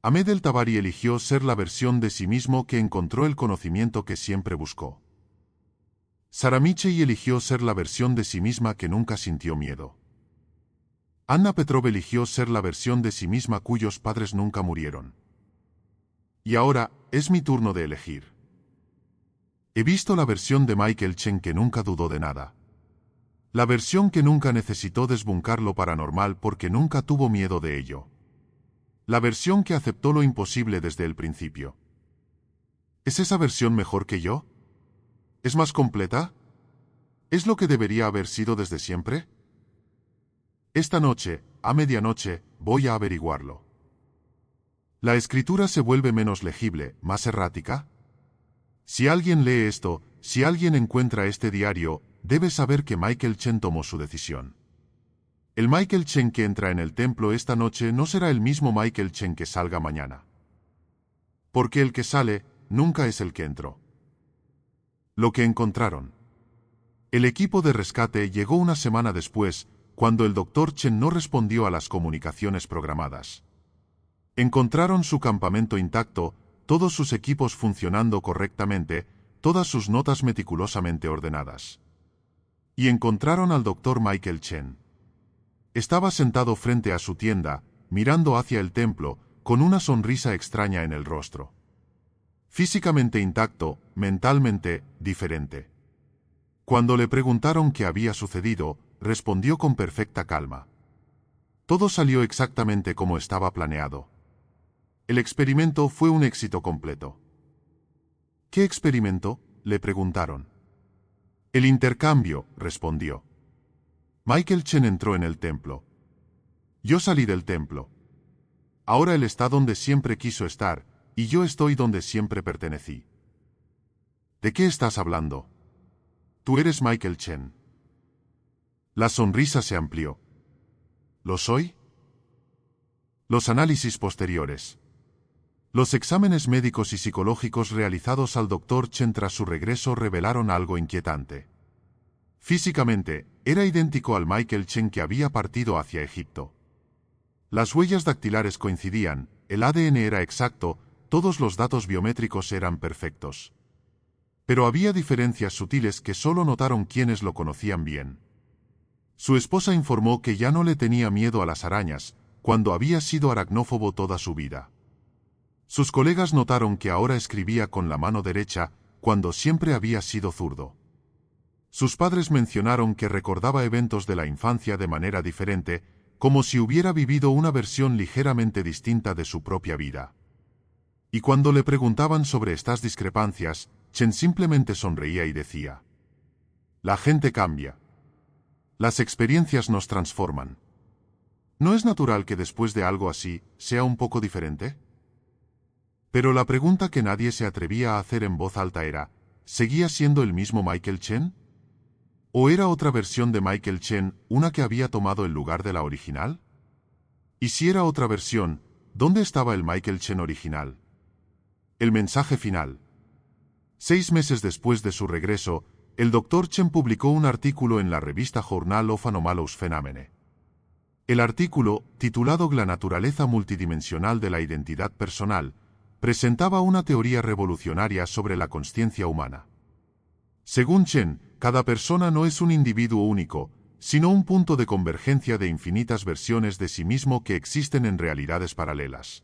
Ahmed el-Tabari eligió ser la versión de sí mismo que encontró el conocimiento que siempre buscó. Saramichei eligió ser la versión de sí misma que nunca sintió miedo. Anna Petrov eligió ser la versión de sí misma cuyos padres nunca murieron. Y ahora, es mi turno de elegir. He visto la versión de Michael Chen que nunca dudó de nada. La versión que nunca necesitó desbuncar lo paranormal porque nunca tuvo miedo de ello. La versión que aceptó lo imposible desde el principio. ¿Es esa versión mejor que yo? ¿Es más completa? ¿Es lo que debería haber sido desde siempre? Esta noche, a medianoche, voy a averiguarlo. ¿La escritura se vuelve menos legible, más errática? Si alguien lee esto, si alguien encuentra este diario, debe saber que Michael Chen tomó su decisión. El Michael Chen que entra en el templo esta noche no será el mismo Michael Chen que salga mañana. Porque el que sale, nunca es el que entró. Lo que encontraron. El equipo de rescate llegó una semana después, cuando el Dr. Chen no respondió a las comunicaciones programadas. Encontraron su campamento intacto, todos sus equipos funcionando correctamente, todas sus notas meticulosamente ordenadas. Y encontraron al Dr. Michael Chen. Estaba sentado frente a su tienda, mirando hacia el templo, con una sonrisa extraña en el rostro. Físicamente intacto, mentalmente diferente. Cuando le preguntaron qué había sucedido, respondió con perfecta calma. Todo salió exactamente como estaba planeado. El experimento fue un éxito completo. ¿Qué experimento?, le preguntaron. El intercambio, respondió. Michael Chen entró en el templo. Yo salí del templo. Ahora él está donde siempre quiso estar, y yo estoy donde siempre pertenecí. ¿De qué estás hablando? Tú eres Michael Chen. La sonrisa se amplió. ¿Lo soy? Los análisis posteriores. Los exámenes médicos y psicológicos realizados al Dr. Chen tras su regreso revelaron algo inquietante. Físicamente, era idéntico al Michael Chen que había partido hacia Egipto. Las huellas dactilares coincidían, el ADN era exacto, todos los datos biométricos eran perfectos. Pero había diferencias sutiles que solo notaron quienes lo conocían bien. Su esposa informó que ya no le tenía miedo a las arañas, cuando había sido aracnófobo toda su vida. Sus colegas notaron que ahora escribía con la mano derecha, cuando siempre había sido zurdo. Sus padres mencionaron que recordaba eventos de la infancia de manera diferente, como si hubiera vivido una versión ligeramente distinta de su propia vida. Y cuando le preguntaban sobre estas discrepancias, Chen simplemente sonreía y decía: la gente cambia. Las experiencias nos transforman. ¿No es natural que después de algo así, sea un poco diferente? Pero la pregunta que nadie se atrevía a hacer en voz alta era, ¿seguía siendo el mismo Michael Chen? ¿O era otra versión de Michael Chen, una que había tomado el lugar de la original? Y si era otra versión, ¿dónde estaba el Michael Chen original? El mensaje final. 6 meses después de su regreso, el Dr. Chen publicó un artículo en la revista Journal of Anomalous Phenomena. El artículo, titulado La naturaleza multidimensional de la identidad personal, presentaba una teoría revolucionaria sobre la consciencia humana. Según Chen, cada persona no es un individuo único, sino un punto de convergencia de infinitas versiones de sí mismo que existen en realidades paralelas.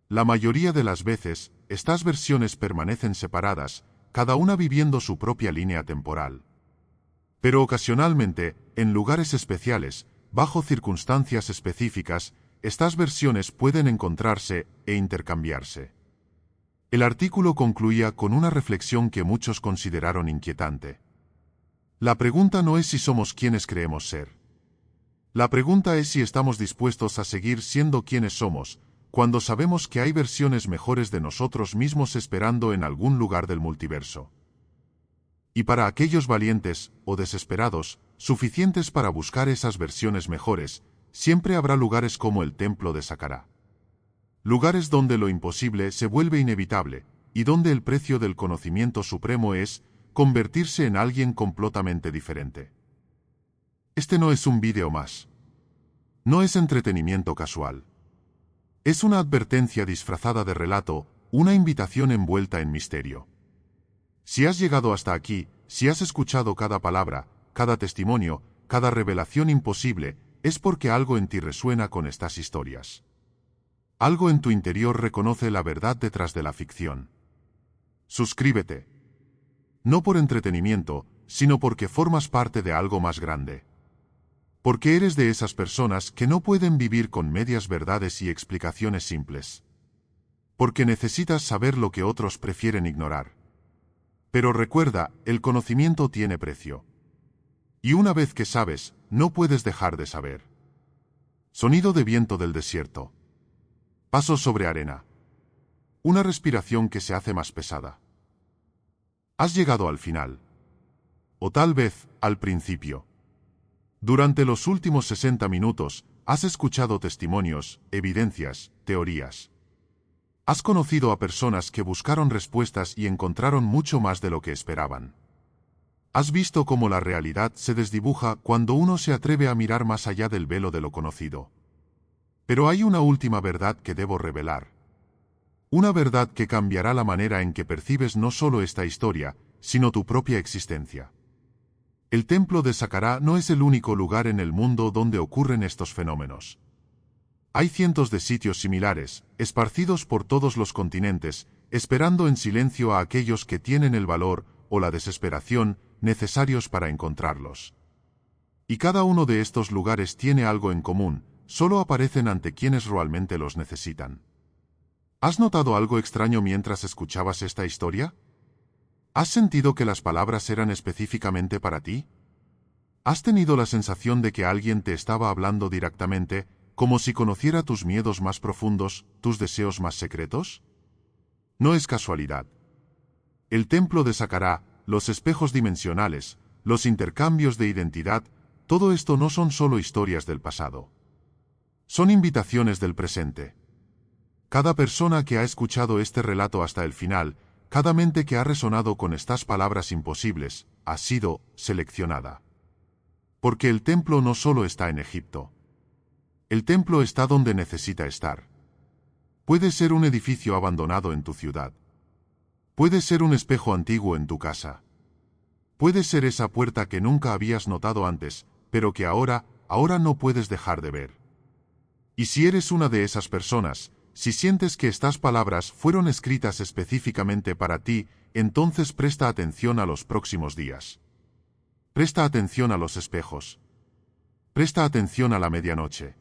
La mayoría de las veces, estas versiones permanecen separadas, cada una viviendo su propia línea temporal. Pero ocasionalmente, en lugares especiales, bajo circunstancias específicas, estas versiones pueden encontrarse e intercambiarse. El artículo concluía con una reflexión que muchos consideraron inquietante. La pregunta no es si somos quienes creemos ser. La pregunta es si estamos dispuestos a seguir siendo quienes somos, cuando sabemos que hay versiones mejores de nosotros mismos esperando en algún lugar del multiverso. Y para aquellos valientes, o desesperados, suficientes para buscar esas versiones mejores, siempre habrá lugares como el Templo de Saqqara. Lugares donde lo imposible se vuelve inevitable, y donde el precio del conocimiento supremo es convertirse en alguien completamente diferente. Este no es un vídeo más. No es entretenimiento casual. Es una advertencia disfrazada de relato, una invitación envuelta en misterio. Si has llegado hasta aquí, si has escuchado cada palabra, cada testimonio, cada revelación imposible, es porque algo en ti resuena con estas historias. Algo en tu interior reconoce la verdad detrás de la ficción. Suscríbete. No por entretenimiento, sino porque formas parte de algo más grande. Porque eres de esas personas que no pueden vivir con medias verdades y explicaciones simples. Porque necesitas saber lo que otros prefieren ignorar. Pero recuerda, el conocimiento tiene precio. Y una vez que sabes, no puedes dejar de saber. Sonido de viento del desierto. Pasos sobre arena. Una respiración que se hace más pesada. Has llegado al final. O tal vez, al principio. Durante los últimos 60 minutos, has escuchado testimonios, evidencias, teorías. Has conocido a personas que buscaron respuestas y encontraron mucho más de lo que esperaban. Has visto cómo la realidad se desdibuja cuando uno se atreve a mirar más allá del velo de lo conocido. Pero hay una última verdad que debo revelar. Una verdad que cambiará la manera en que percibes no solo esta historia, sino tu propia existencia. El Templo de Saqqara no es el único lugar en el mundo donde ocurren estos fenómenos. Hay cientos de sitios similares, esparcidos por todos los continentes, esperando en silencio a aquellos que tienen el valor o la desesperación necesarios para encontrarlos. Y cada uno de estos lugares tiene algo en común, solo aparecen ante quienes realmente los necesitan. ¿Has notado algo extraño mientras escuchabas esta historia? ¿Has sentido que las palabras eran específicamente para ti? ¿Has tenido la sensación de que alguien te estaba hablando directamente, como si conociera tus miedos más profundos, tus deseos más secretos? No es casualidad. El Templo de Saqqara, los espejos dimensionales, los intercambios de identidad, todo esto no son solo historias del pasado. Son invitaciones del presente. Cada persona que ha escuchado este relato hasta el final, cada mente que ha resonado con estas palabras imposibles, ha sido seleccionada. Porque el templo no solo está en Egipto. El templo está donde necesita estar. Puede ser un edificio abandonado en tu ciudad. Puede ser un espejo antiguo en tu casa. Puede ser esa puerta que nunca habías notado antes, pero que ahora no puedes dejar de ver. Y si eres una de esas personas, si sientes que estas palabras fueron escritas específicamente para ti, entonces presta atención a los próximos días. Presta atención a los espejos. Presta atención a la medianoche.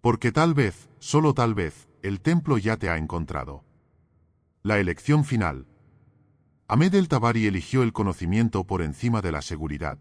Porque tal vez, solo tal vez, el templo ya te ha encontrado. La elección final. Ahmed el-Tabari eligió el conocimiento por encima de la seguridad.